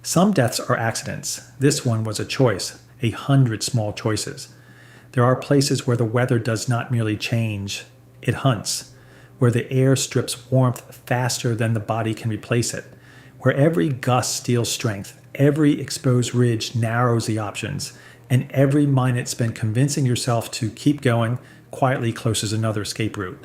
Some deaths are accidents. This one was a choice, 100 small choices. There are places where the weather does not merely change, it hunts, where the air strips warmth faster than the body can replace it, where every gust steals strength, every exposed ridge narrows the options, and every minute spent convincing yourself to keep going quietly closes another escape route.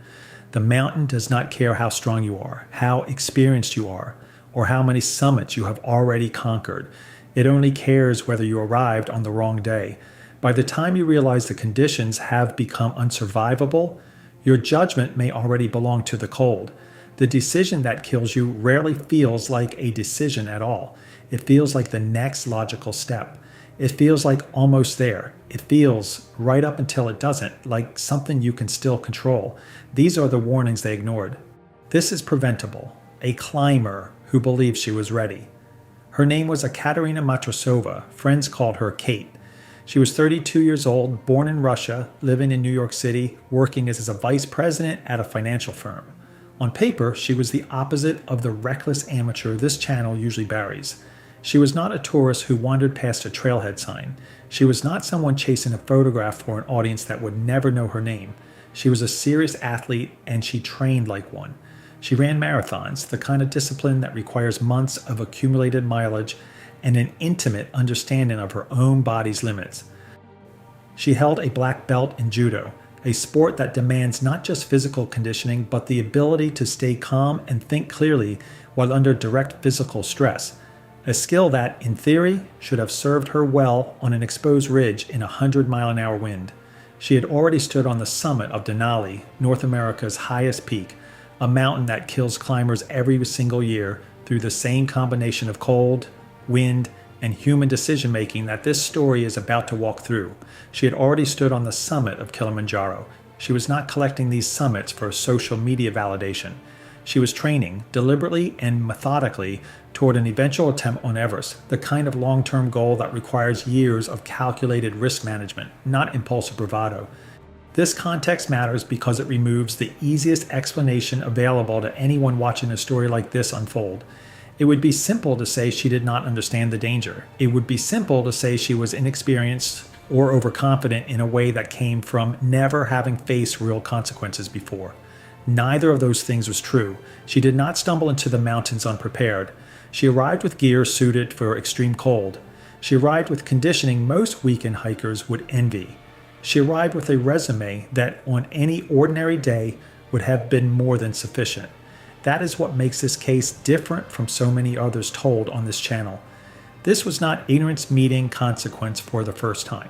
The mountain does not care how strong you are, how experienced you are, or how many summits you have already conquered. It only cares whether you arrived on the wrong day. By the time you realize the conditions have become unsurvivable, your judgment may already belong to the cold. The decision that kills you rarely feels like a decision at all. It feels like the next logical step. It feels like almost there. It feels, right up until it doesn't, like something you can still control. These are the warnings they ignored. This is preventable. A climber who believed she was ready. Her name was Ekaterina Matrosova. Friends called her Kate. She was 32 years old, born in Russia, living in New York City, working as a vice president at a financial firm. On paper, she was the opposite of the reckless amateur this channel usually buries. She was not a tourist who wandered past a trailhead sign. She was not someone chasing a photograph for an audience that would never know her name. She was a serious athlete, and she trained like one. She ran marathons, the kind of discipline that requires months of accumulated mileage and an intimate understanding of her own body's limits. She held a black belt in judo, a sport that demands not just physical conditioning, but the ability to stay calm and think clearly while under direct physical stress. A skill that, in theory, should have served her well on an exposed ridge in a 100-mile-an-hour wind. She had already stood on the summit of Denali, North America's highest peak, a mountain that kills climbers every single year through the same combination of cold, wind, and human decision-making that this story is about to walk through. She had already stood on the summit of Kilimanjaro. She was not collecting these summits for social media validation. She was training, deliberately and methodically, toward an eventual attempt on Everest, the kind of long-term goal that requires years of calculated risk management, not impulsive bravado. This context matters because it removes the easiest explanation available to anyone watching a story like this unfold. It would be simple to say she did not understand the danger. It would be simple to say she was inexperienced or overconfident in a way that came from never having faced real consequences before. Neither of those things was true. She did not stumble into the mountains unprepared. She arrived with gear suited for extreme cold. She arrived with conditioning most weekend hikers would envy. She arrived with a resume that on any ordinary day would have been more than sufficient. That is what makes this case different from so many others told on this channel. This was not ignorance meeting consequence for the first time.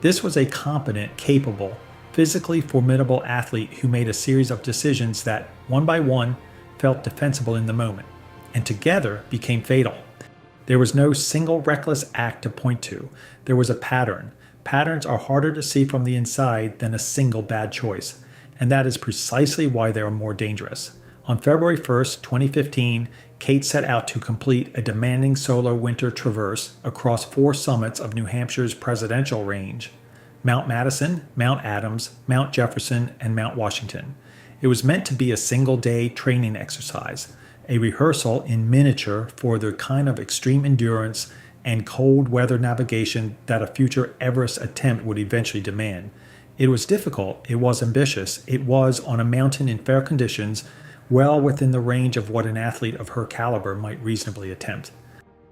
This was a competent, capable, physically formidable athlete who made a series of decisions that, one by one, felt defensible in the moment, and together became fatal. There was no single reckless act to point to. There was a pattern. Patterns are harder to see from the inside than a single bad choice, and that is precisely why they are more dangerous. On February 1st, 2015, Kate set out to complete a demanding solo winter traverse across 4 summits of New Hampshire's presidential range: Mount Madison, Mount Adams, Mount Jefferson, and Mount Washington. It was meant to be a single-day training exercise, a rehearsal in miniature for the kind of extreme endurance and cold weather navigation that a future Everest attempt would eventually demand. It was difficult, it was ambitious, it was on a mountain in fair conditions, well within the range of what an athlete of her caliber might reasonably attempt.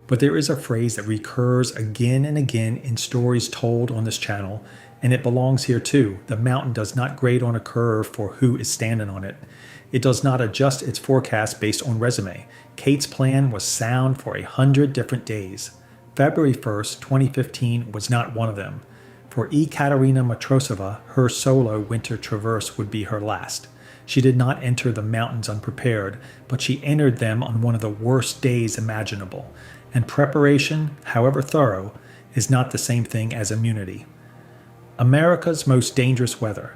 But there is a phrase that recurs again and again in stories told on this channel, and it belongs here too. The mountain does not grade on a curve for who is standing on it. It does not adjust its forecast based on resume. Kate's plan was sound for 100 different days. February 1st, 2015 was not one of them. For Ekaterina Matrosova, her solo winter traverse would be her last. She did not enter the mountains unprepared, but she entered them on one of the worst days imaginable. And preparation, however thorough, is not the same thing as immunity. America's most dangerous weather.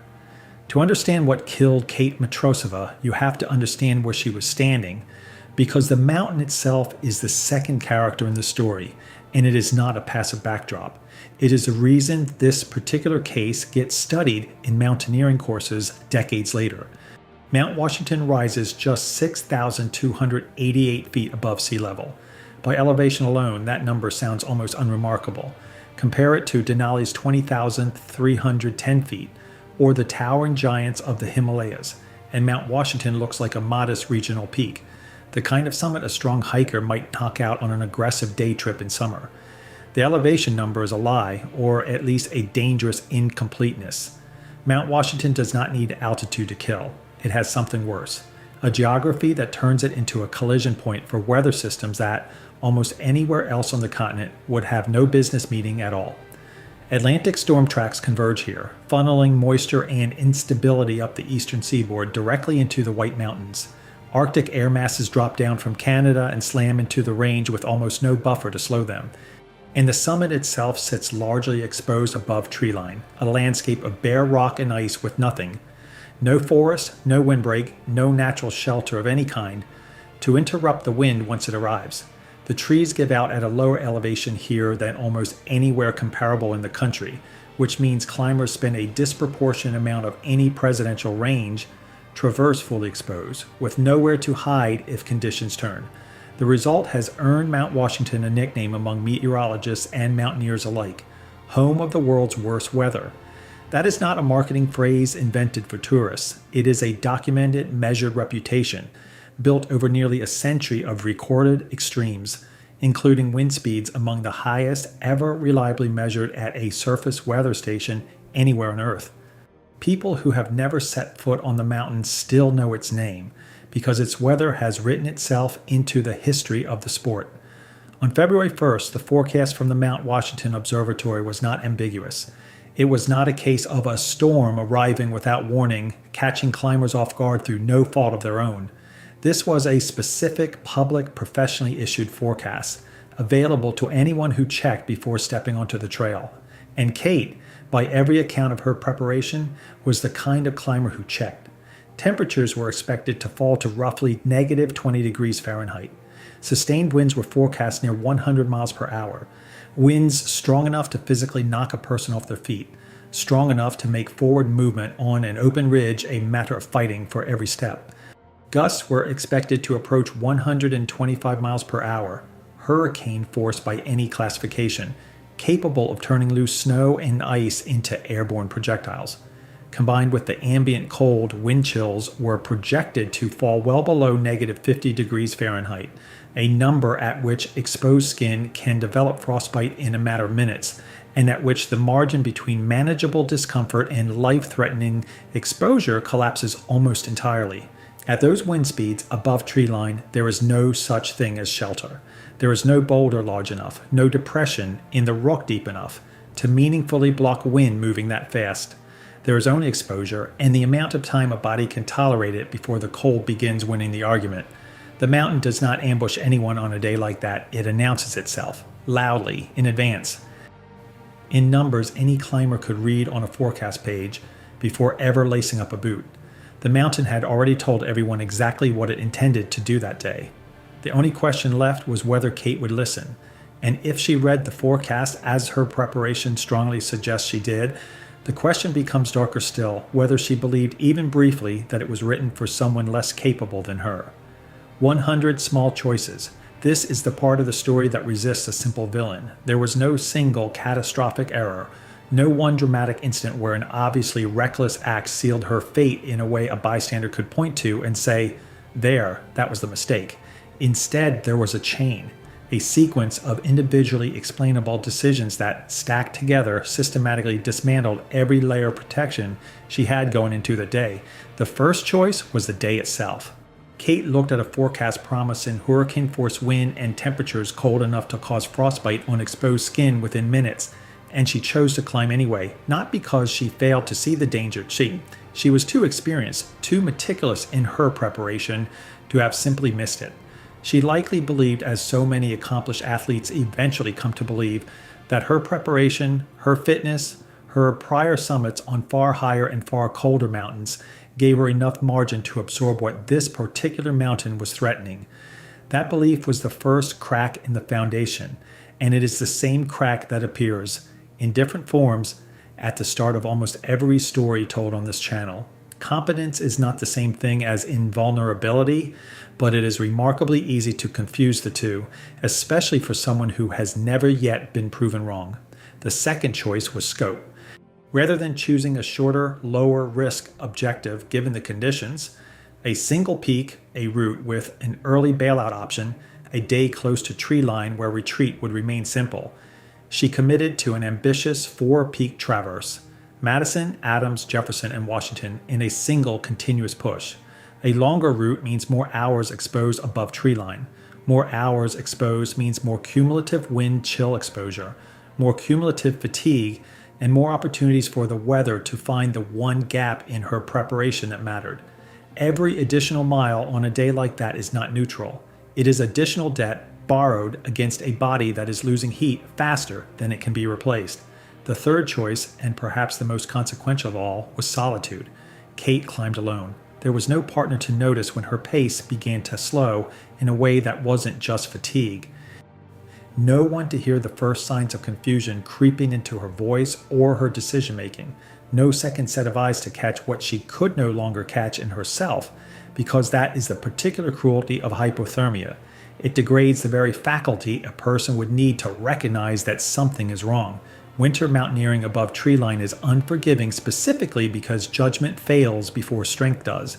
To understand what killed Kate Matrosova, you have to understand where she was standing, because the mountain itself is the second character in the story, and it is not a passive backdrop. It is the reason this particular case gets studied in mountaineering courses decades later. Mount Washington rises just 6,288 feet above sea level. By elevation alone, that number sounds almost unremarkable. Compare it to Denali's 20,310 feet, or the towering giants of the Himalayas, and Mount Washington looks like a modest regional peak, the kind of summit a strong hiker might knock out on an aggressive day trip in summer. The elevation number is a lie, or at least a dangerous incompleteness. Mount Washington does not need altitude to kill. It has something worse, a geography that turns it into a collision point for weather systems that, almost anywhere else on the continent, would have no business meeting at all. Atlantic storm tracks converge here, funneling moisture and instability up the eastern seaboard directly into the White Mountains. Arctic air masses drop down from Canada and slam into the range with almost no buffer to slow them. And the summit itself sits largely exposed above treeline, a landscape of bare rock and ice with nothing. No forest, no windbreak, no natural shelter of any kind to interrupt the wind once it arrives. The trees give out at a lower elevation here than almost anywhere comparable in the country, which means climbers spend a disproportionate amount of any presidential range traverse fully exposed, with nowhere to hide if conditions turn. The result has earned Mount Washington a nickname among meteorologists and mountaineers alike, home of the world's worst weather. That is not a marketing phrase invented for tourists. It is a documented, measured reputation, built over nearly a century of recorded extremes, including wind speeds among the highest ever reliably measured at a surface weather station anywhere on Earth. People who have never set foot on the mountain still know its name, because its weather has written itself into the history of the sport. On February 1st, the forecast from the Mount Washington Observatory was not ambiguous. It was not a case of a storm arriving without warning, catching climbers off guard through no fault of their own. This was a specific, public, professionally issued forecast, available to anyone who checked before stepping onto the trail. And Kate, by every account of her preparation, was the kind of climber who checked. Temperatures were expected to fall to roughly negative 20 degrees Fahrenheit. Sustained winds were forecast near 100 miles per hour. Winds strong enough to physically knock a person off their feet. Strong enough to make forward movement on an open ridge a matter of fighting for every step. Gusts were expected to approach 125 miles per hour, hurricane force by any classification, capable of turning loose snow and ice into airborne projectiles. Combined with the ambient cold, wind chills were projected to fall well below negative 50 degrees Fahrenheit, a number at which exposed skin can develop frostbite in a matter of minutes, and at which the margin between manageable discomfort and life-threatening exposure collapses almost entirely. At those wind speeds above treeline, there is no such thing as shelter. There is no boulder large enough, no depression in the rock deep enough to meaningfully block wind moving that fast. There is only exposure and the amount of time a body can tolerate it before the cold begins winning the argument. The mountain does not ambush anyone on a day like that. It announces itself, loudly, in advance. In numbers any climber could read on a forecast page before ever lacing up a boot. The mountain had already told everyone exactly what it intended to do that day. The only question left was whether Kate would listen. And if she read the forecast as her preparation strongly suggests she did, the question becomes darker still, whether she believed even briefly that it was written for someone less capable than her. 100 small choices. This is the part of the story that resists a simple villain. There was no single catastrophic error, no one dramatic incident where an obviously reckless act sealed her fate in a way a bystander could point to and say, there, that was the mistake. Instead, there was a chain, a sequence of individually explainable decisions that, stacked together, systematically dismantled every layer of protection she had going into the day. The first choice was the day itself. Kate looked at a forecast promising hurricane-force wind and temperatures cold enough to cause frostbite on exposed skin within minutes, and she chose to climb anyway, not because she failed to see the danger. She was too experienced, too meticulous in her preparation to have simply missed it. She likely believed, as so many accomplished athletes eventually come to believe, that her preparation, her fitness, her prior summits on far higher and far colder mountains gave her enough margin to absorb what this particular mountain was threatening. That belief was the first crack in the foundation, and it is the same crack that appears, in different forms, at the start of almost every story told on this channel. Competence is not the same thing as invulnerability, but it is remarkably easy to confuse the two, especially for someone who has never yet been proven wrong. The second choice was scope. Rather than choosing a shorter, lower risk objective given the conditions, a single peak, a route with an early bailout option, a day close to tree line where retreat would remain simple, she committed to an ambitious 4-peak traverse, Madison, Adams, Jefferson, and Washington in a single continuous push. A longer route means more hours exposed above tree line. More hours exposed means more cumulative wind chill exposure, more cumulative fatigue, and more opportunities for the weather to find the one gap in her preparation that mattered. Every additional mile on a day like that is not neutral. It is additional debt borrowed against a body that is losing heat faster than it can be replaced. The third choice, and perhaps the most consequential of all, was solitude. Kate climbed alone. There was no partner to notice when her pace began to slow in a way that wasn't just fatigue. No one to hear the first signs of confusion creeping into her voice or her decision-making. No second set of eyes to catch what she could no longer catch in herself, because that is the particular cruelty of hypothermia. It degrades the very faculty a person would need to recognize that something is wrong. Winter mountaineering above tree line is unforgiving specifically because judgment fails before strength does.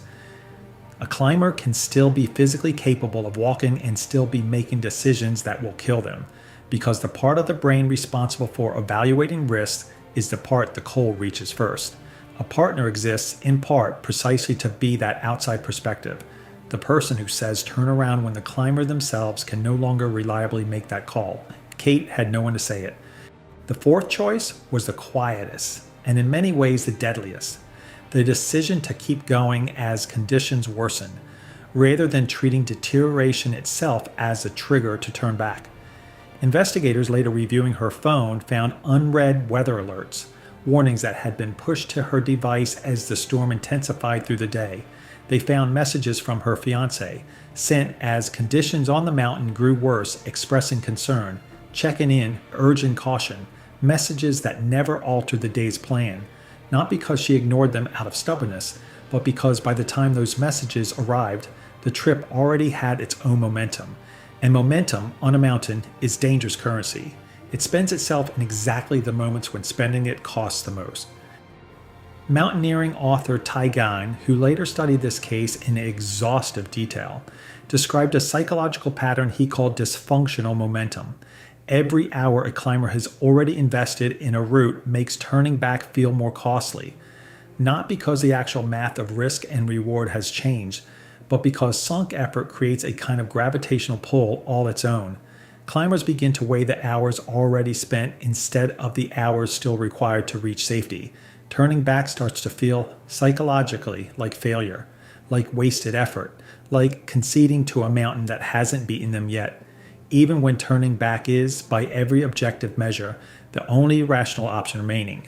A climber can still be physically capable of walking and still be making decisions that will kill them, because the part of the brain responsible for evaluating risks is the part the cold reaches first. A partner exists in part precisely to be that outside perspective, the person who says turn around when the climber themselves can no longer reliably make that call. Kate had no one to say it. The fourth choice was the quietest, and in many ways the deadliest. The decision to keep going as conditions worsen, rather than treating deterioration itself as a trigger to turn back. Investigators later reviewing her phone found unread weather alerts, warnings that had been pushed to her device as the storm intensified through the day. They found messages from her fiancé, sent as conditions on the mountain grew worse, expressing concern, checking in, urging caution, messages that never altered the day's plan, not because she ignored them out of stubbornness, but because by the time those messages arrived, the trip already had its own momentum. And momentum on a mountain is dangerous currency. It spends itself in exactly the moments when spending it costs the most. Mountaineering author Tai Gan, who later studied this case in exhaustive detail, described a psychological pattern he called dysfunctional momentum. Every hour a climber has already invested in a route makes turning back feel more costly, not because the actual math of risk and reward has changed, but because sunk effort creates a kind of gravitational pull all its own. Climbers begin to weigh the hours already spent instead of the hours still required to reach safety. Turning back starts to feel psychologically like failure, like wasted effort, like conceding to a mountain that hasn't beaten them yet, even when turning back is, by every objective measure, the only rational option remaining.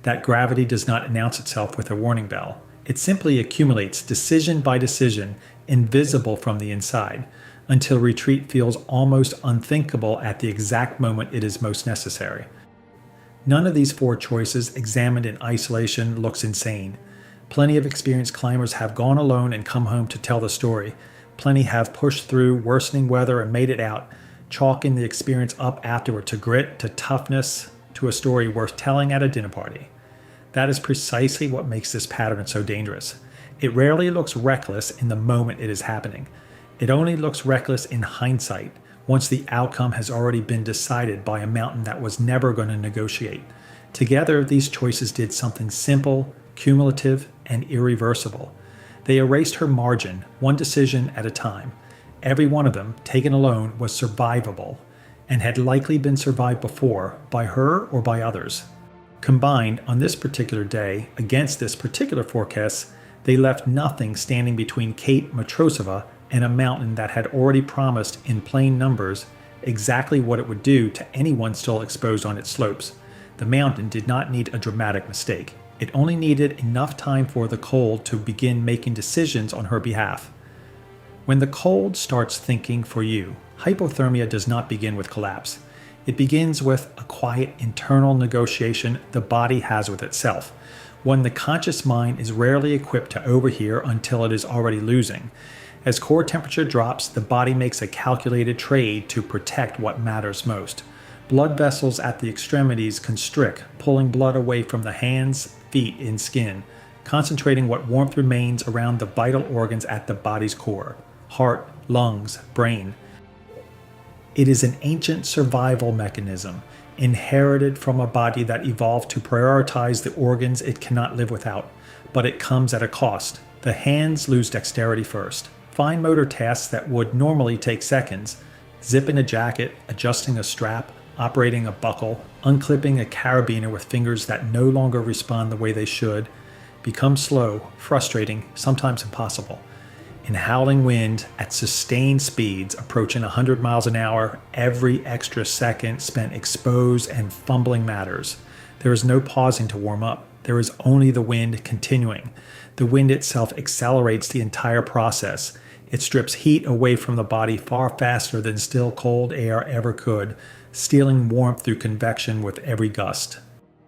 That gravity does not announce itself with a warning bell. It simply accumulates decision by decision, invisible from the inside, until retreat feels almost unthinkable at the exact moment it is most necessary. None of these four choices, examined in isolation, looks insane. Plenty of experienced climbers have gone alone and come home to tell the story. Plenty have pushed through worsening weather and made it out, chalking the experience up afterward to grit, to toughness, to a story worth telling at a dinner party. That is precisely what makes this pattern so dangerous. It rarely looks reckless in the moment it is happening. It only looks reckless in hindsight, once the outcome has already been decided by a mountain that was never going to negotiate. Together, these choices did something simple, cumulative, and irreversible. They erased her margin, one decision at a time. Every one of them, taken alone, was survivable, and had likely been survived before, by her or by others. Combined, on this particular day, against this particular forecast, they left nothing standing between Cape Matrosova and a mountain that had already promised in plain numbers exactly what it would do to anyone still exposed on its slopes. The mountain did not need a dramatic mistake. It only needed enough time for the cold to begin making decisions on her behalf. When the cold starts thinking for you, hypothermia does not begin with collapse. It begins with a quiet internal negotiation the body has with itself. one the conscious mind is rarely equipped to overhear until it is already losing. As core temperature drops, the body makes a calculated trade to protect what matters most. Blood vessels at the extremities constrict, pulling blood away from the hands, feet, and skin, concentrating what warmth remains around the vital organs at the body's core: heart, lungs, brain. It is an ancient survival mechanism, inherited from a body that evolved to prioritize the organs it cannot live without, but it comes at a cost. The hands lose dexterity first. Fine motor tasks that would normally take seconds, zipping a jacket, adjusting a strap, operating a buckle, unclipping a carabiner with fingers that no longer respond the way they should, become slow, frustrating, sometimes impossible. In howling wind, at sustained speeds approaching 100 miles an hour, every extra second spent exposed and fumbling matters. There is no pausing to warm up. There is only the wind continuing. The wind itself accelerates the entire process. It strips heat away from the body far faster than still cold air ever could, stealing warmth through convection with every gust.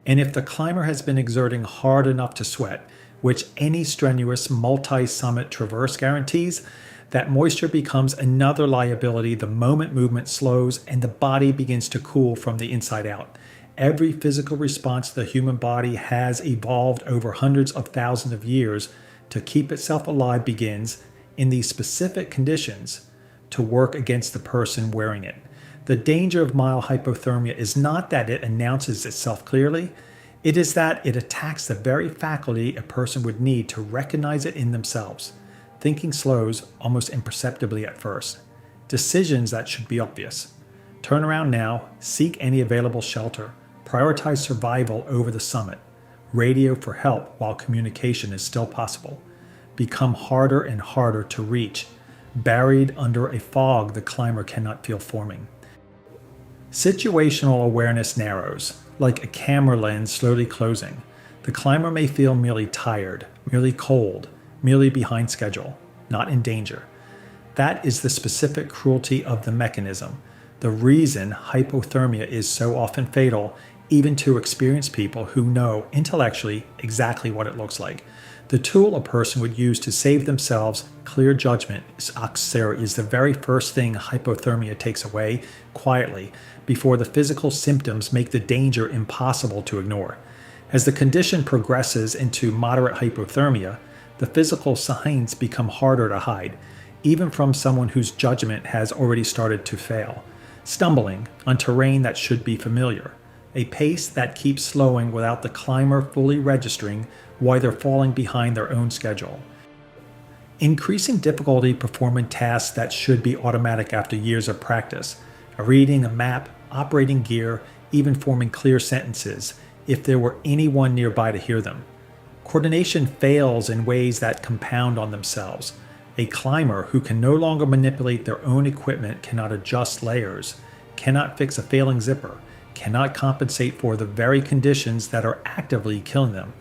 And if the climber has been exerting hard enough to sweat, which any strenuous multi-summit traverse guarantees, that moisture becomes another liability the moment movement slows and the body begins to cool from the inside out. Every physical response the human body has evolved over hundreds of thousands of years to keep itself alive begins, in these specific conditions, to work against the person wearing it. The danger of mild hypothermia is not that it announces itself clearly, it is that it attacks the very faculty a person would need to recognize it in themselves. Thinking slows almost imperceptibly at first. Decisions that should be obvious. Turn around now, seek any available shelter, prioritize survival over the summit, radio for help while communication is still possible. Become harder and harder to reach, buried under a fog the climber cannot feel forming. Situational awareness narrows, like a camera lens slowly closing. The climber may feel merely tired, merely cold, merely behind schedule, not in danger. That is the specific cruelty of the mechanism, the reason hypothermia is so often fatal, even to experienced people who know intellectually exactly what it looks like. The tool a person would use to save themselves, clear judgment, is the very first thing hypothermia takes away, quietly, before the physical symptoms make the danger impossible to ignore. As the condition progresses into moderate hypothermia, the physical signs become harder to hide, even from someone whose judgment has already started to fail. Stumbling on terrain that should be familiar. A pace that keeps slowing without the climber fully registering why they're falling behind their own schedule. Increasing difficulty performing tasks that should be automatic after years of practice. Reading a map, operating gear, even forming clear sentences, if there were anyone nearby to hear them. Coordination fails in ways that compound on themselves. A climber who can no longer manipulate their own equipment cannot adjust layers, cannot fix a failing zipper, cannot compensate for the very conditions that are actively killing them.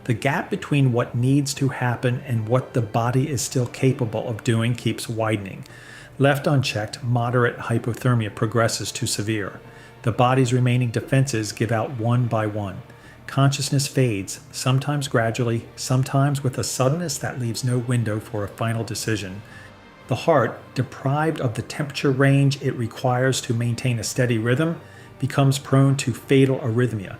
The gap between what needs to happen and what the body is still capable of doing keeps widening. Left unchecked, moderate hypothermia progresses to severe. The body's remaining defenses give out one by one. Consciousness fades, sometimes gradually, sometimes with a suddenness that leaves no window for a final decision. The heart, deprived of the temperature range it requires to maintain a steady rhythm, becomes prone to fatal arrhythmia.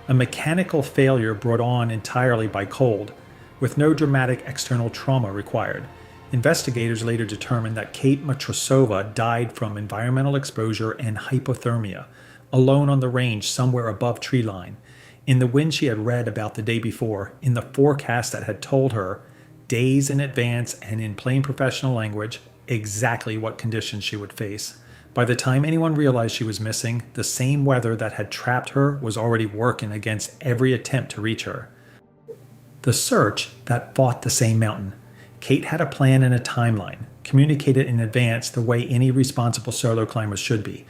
A mechanical failure brought on entirely by cold, with no dramatic external trauma required. Investigators later determined that Kate Matrosova died from environmental exposure and hypothermia, alone on the range somewhere above tree line, in the wind she had read about the day before, in the forecast that had told her, days in advance and in plain professional language, exactly what conditions she would face. By the time anyone realized she was missing, the same weather that had trapped her was already working against every attempt to reach her. The search that fought the same mountain. Kate had a plan and a timeline, communicated in advance the way any responsible solo climber should be.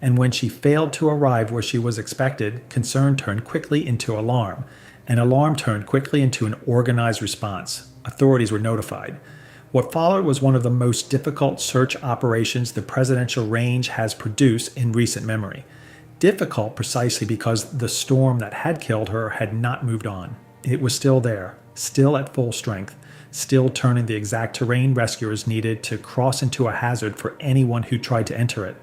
And when she failed to arrive where she was expected, concern turned quickly into alarm. And alarm turned quickly into an organized response. Authorities were notified. What followed was one of the most difficult search operations the presidential range has produced in recent memory. Difficult precisely because the storm that had killed her had not moved on. It was still there, still at full strength, still turning the exact terrain rescuers needed to cross into a hazard for anyone who tried to enter it.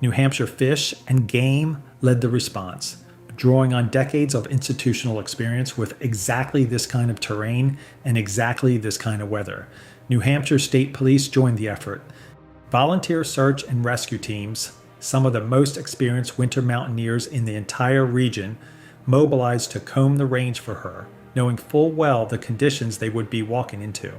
New Hampshire Fish and Game led the response, drawing on decades of institutional experience with exactly this kind of terrain and exactly this kind of weather. New Hampshire State Police joined the effort. Volunteer search and rescue teams, some of the most experienced winter mountaineers in the entire region, mobilized to comb the range for her, knowing full well the conditions they would be walking into.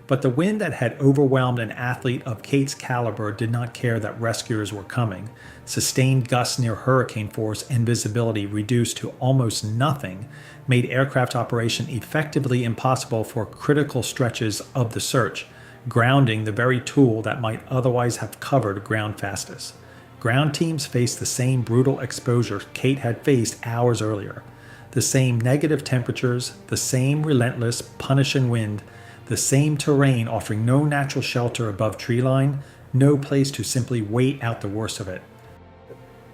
But the wind that had overwhelmed an athlete of Kate's caliber did not care that rescuers were coming. Sustained gusts near hurricane force and visibility reduced to almost nothing made aircraft operation effectively impossible for critical stretches of the search, grounding the very tool that might otherwise have covered ground fastest. Ground teams faced the same brutal exposure Kate had faced hours earlier. The same negative temperatures, the same relentless, punishing wind, the same terrain offering no natural shelter above treeline, no place to simply wait out the worst of it.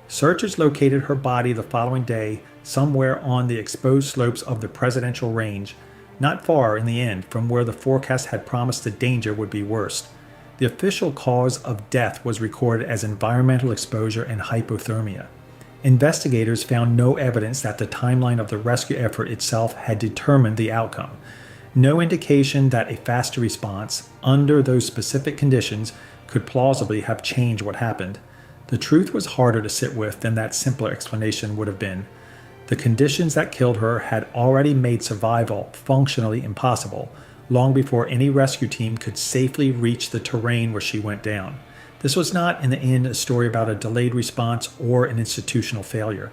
Searchers located her body the following day somewhere on the exposed slopes of the Presidential Range, not far in the end from where the forecast had promised the danger would be worst. The official cause of death was recorded as environmental exposure and hypothermia. Investigators found no evidence that the timeline of the rescue effort itself had determined the outcome. No indication that a faster response, under those specific conditions, could plausibly have changed what happened. The truth was harder to sit with than that simpler explanation would have been. The conditions that killed her had already made survival functionally impossible, long before any rescue team could safely reach the terrain where she went down. This was not, in the end, a story about a delayed response or an institutional failure.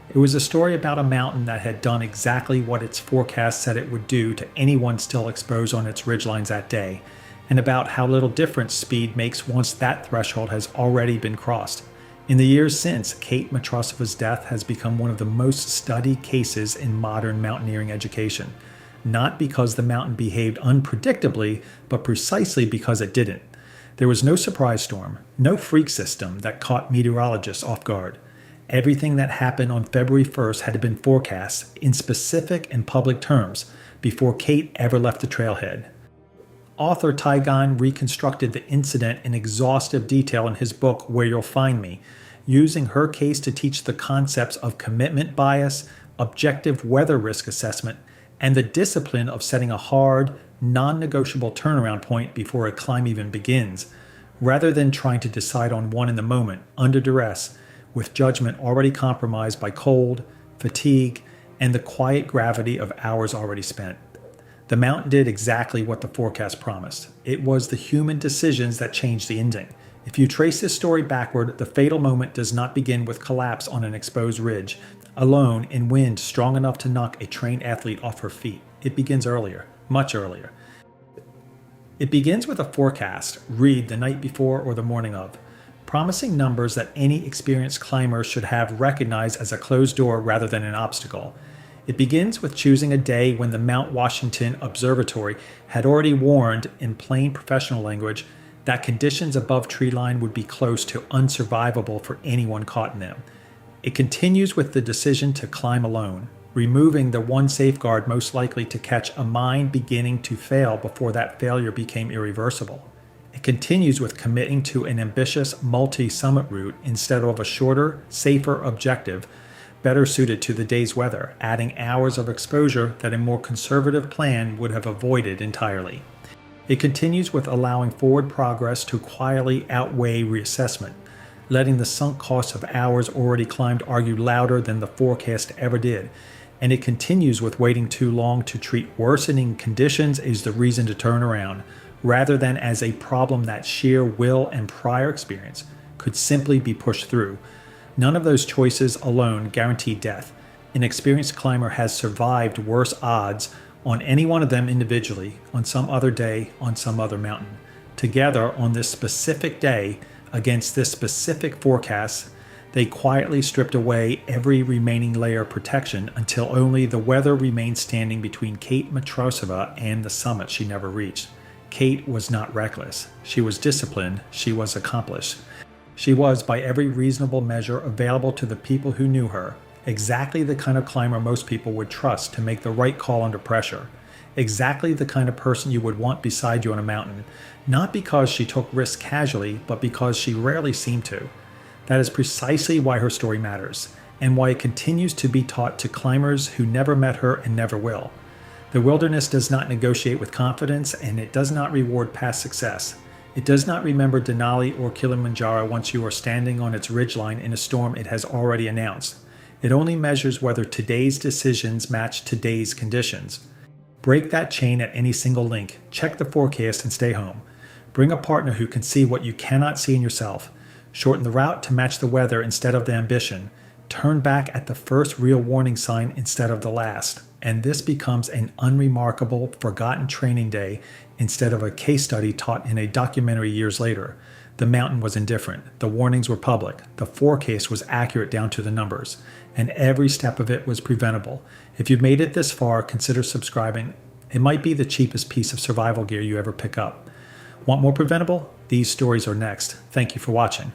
It was a story about a mountain that had done exactly what its forecast said it would do to anyone still exposed on its ridgelines that day, and about how little difference speed makes once that threshold has already been crossed. In the years since, Kate Matrosova's death has become one of the most studied cases in modern mountaineering education, not because the mountain behaved unpredictably, but precisely because it didn't. There was no surprise storm, no freak system that caught meteorologists off guard. Everything that happened on February 1st had been forecast in specific and public terms before Kate ever left the trailhead. Author Tygon reconstructed the incident in exhaustive detail in his book Where You'll Find Me, using her case to teach the concepts of commitment bias, objective weather risk assessment, and the discipline of setting a hard, non-negotiable turnaround point before a climb even begins, rather than trying to decide on one in the moment, under duress, with judgment already compromised by cold, fatigue, and the quiet gravity of hours already spent. The mountain did exactly what the forecast promised. It was the human decisions that changed the ending. If you trace this story backward, the fatal moment does not begin with collapse on an exposed ridge, alone in wind strong enough to knock a trained athlete off her feet. It begins earlier, much earlier. It begins with a forecast, read the night before or the morning of, promising numbers that any experienced climber should have recognized as a closed door rather than an obstacle. It begins with choosing a day when the Mount Washington Observatory had already warned, in plain professional language, that conditions above treeline would be close to unsurvivable for anyone caught in them. It continues with the decision to climb alone, removing the one safeguard most likely to catch a mine beginning to fail before that failure became irreversible. It continues with committing to an ambitious multi-summit route instead of a shorter, safer objective, better suited to the day's weather, adding hours of exposure that a more conservative plan would have avoided entirely. It continues with allowing forward progress to quietly outweigh reassessment, letting the sunk costs of hours already climbed argue louder than the forecast ever did. And it continues with waiting too long to treat worsening conditions as the reason to turn around, rather than as a problem that sheer will and prior experience could simply be pushed through. None of those choices alone guarantee death. An experienced climber has survived worse odds on any one of them individually, on some other day, on some other mountain. Together, on this specific day, against this specific forecast, they quietly stripped away every remaining layer of protection until only the weather remained standing between Kate Matrosova and the summit she never reached. Kate was not reckless. She was disciplined. She was accomplished. She was, by every reasonable measure, available to the people who knew her, Exactly the kind of climber most people would trust to make the right call under pressure. Exactly the kind of person you would want beside you on a mountain, not because she took risks casually, but because she rarely seemed to. That is precisely why her story matters, and why it continues to be taught to climbers who never met her and never will. The wilderness does not negotiate with confidence, and it does not reward past success. It does not remember Denali or Kilimanjaro once you are standing on its ridgeline in a storm it has already announced. It only measures whether today's decisions match today's conditions. Break that chain at any single link, check the forecast, and stay home. Bring a partner who can see what you cannot see in yourself. Shorten the route to match the weather instead of the ambition. Turn back at the first real warning sign instead of the last. And this becomes an unremarkable, forgotten training day instead of a case study taught in a documentary years later. The mountain was indifferent. The warnings were public. The forecast was accurate down to the numbers. And every step of it was preventable. If you've made it this far, consider subscribing. It might be the cheapest piece of survival gear you ever pick up. Want more preventable? These stories are next. Thank you for watching.